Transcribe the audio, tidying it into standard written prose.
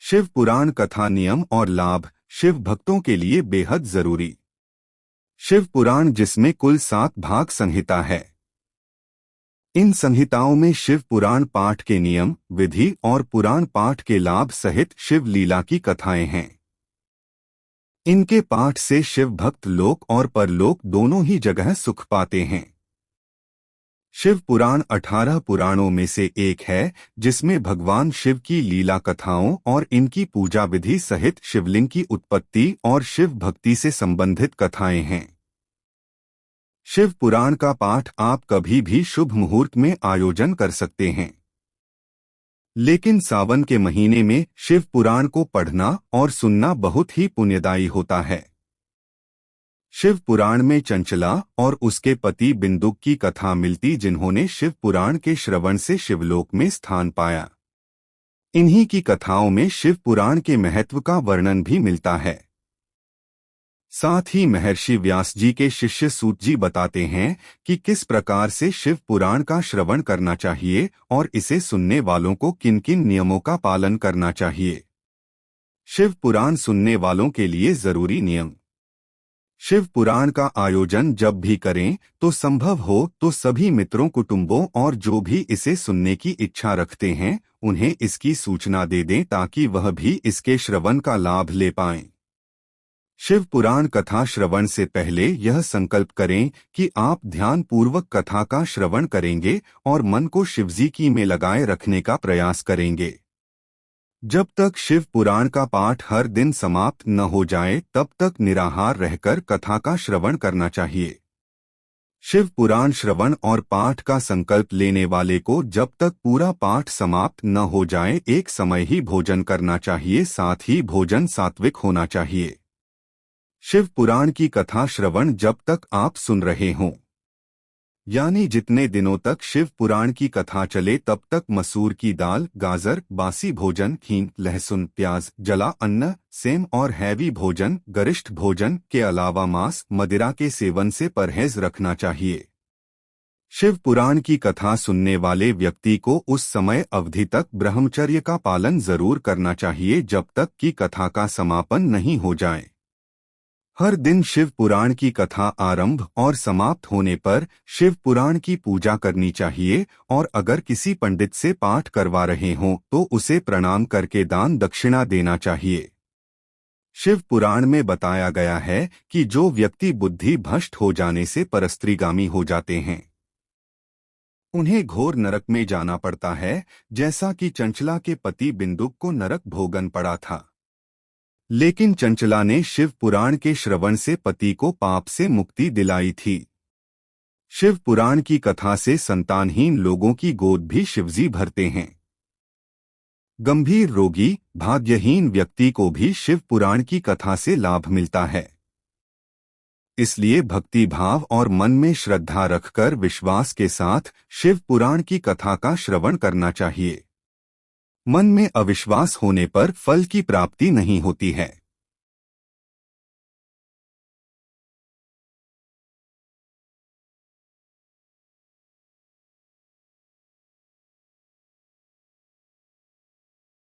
शिव पुराण कथा नियम और लाभ शिव भक्तों के लिए बेहद जरूरी। शिव पुराण जिसमें कुल 7 भाग संहिता है। इन संहिताओं में शिव पुराण पाठ के नियम, विधि और पुराण पाठ के लाभ सहित शिव लीला की कथाएं हैं। इनके पाठ से शिव भक्त लोक और परलोक दोनों ही जगह सुख पाते हैं। शिव पुराण 18 पुराणों में से एक है, जिसमें भगवान शिव की लीला कथाओं और इनकी पूजा विधि सहित शिवलिंग की उत्पत्ति और शिव भक्ति से संबंधित कथाएं हैं। शिव पुराण का पाठ आप कभी भी शुभ मुहूर्त में आयोजन कर सकते हैं, लेकिन सावन के महीने में शिव पुराण को पढ़ना और सुनना बहुत ही पुण्यदायी होता है। शिव पुराण में चंचला और उसके पति बिंदुक की कथा मिलती, जिन्होंने शिव पुराण के श्रवण से शिवलोक में स्थान पाया। इन्हीं की कथाओं में शिव पुराण के महत्व का वर्णन भी मिलता है। साथ ही महर्षि व्यास जी के शिष्य सूत जी बताते हैं कि किस प्रकार से शिव पुराण का श्रवण करना चाहिए और इसे सुनने वालों को किन किन नियमों का पालन करना चाहिए। शिव पुराण सुनने वालों के लिए जरूरी नियम। शिव पुराण का आयोजन जब भी करें तो संभव हो तो सभी मित्रों, कुटुंबों और जो भी इसे सुनने की इच्छा रखते हैं उन्हें इसकी सूचना दे दें, ताकि वह भी इसके श्रवण का लाभ ले पाएं। शिव पुराण कथा श्रवण से पहले यह संकल्प करें कि आप ध्यान पूर्वक कथा का श्रवण करेंगे और मन को शिवजी की में लगाए रखने का प्रयास करेंगे। जब तक शिव पुराण का पाठ हर दिन समाप्त न हो जाए तब तक निराहार रहकर कथा का श्रवण करना चाहिए। शिव पुराण श्रवण और पाठ का संकल्प लेने वाले को जब तक पूरा पाठ समाप्त न हो जाए एक समय ही भोजन करना चाहिए, साथ ही भोजन सात्विक होना चाहिए। शिव पुराण की कथा श्रवण जब तक आप सुन रहे हों, यानी जितने दिनों तक शिव पुराण की कथा चले तब तक मसूर की दाल, गाजर, बासी भोजन, हींग, लहसुन, प्याज, जला अन्न, सेम और हैवी भोजन, गरिष्ठ भोजन के अलावा मांस, मदिरा के सेवन से परहेज रखना चाहिए। शिव पुराण की कथा सुनने वाले व्यक्ति को उस समय अवधि तक ब्रह्मचर्य का पालन जरूर करना चाहिए जब तक कि कथा का समापन नहीं हो जाए। हर दिन शिव पुराण की कथा आरंभ और समाप्त होने पर शिव पुराण की पूजा करनी चाहिए और अगर किसी पंडित से पाठ करवा रहे हों तो उसे प्रणाम करके दान दक्षिणा देना चाहिए। शिव पुराण में बताया गया है कि जो व्यक्ति बुद्धि भ्रष्ट हो जाने से परस्त्रीगामी हो जाते हैं उन्हें घोर नरक में जाना पड़ता है, जैसा कि चंचला के पति बिंदुक को नरक भोगन पड़ा था। लेकिन चंचला ने शिव पुराण के श्रवण से पति को पाप से मुक्ति दिलाई थी। शिव पुराण की कथा से संतानहीन लोगों की गोद भी शिवजी भरते हैं। गंभीर रोगी, भाग्यहीन व्यक्ति को भी शिव पुराण की कथा से लाभ मिलता है। इसलिए भक्ति भाव और मन में श्रद्धा रखकर विश्वास के साथ शिव पुराण की कथा का श्रवण करना चाहिए। मन में अविश्वास होने पर फल की प्राप्ति नहीं होती है।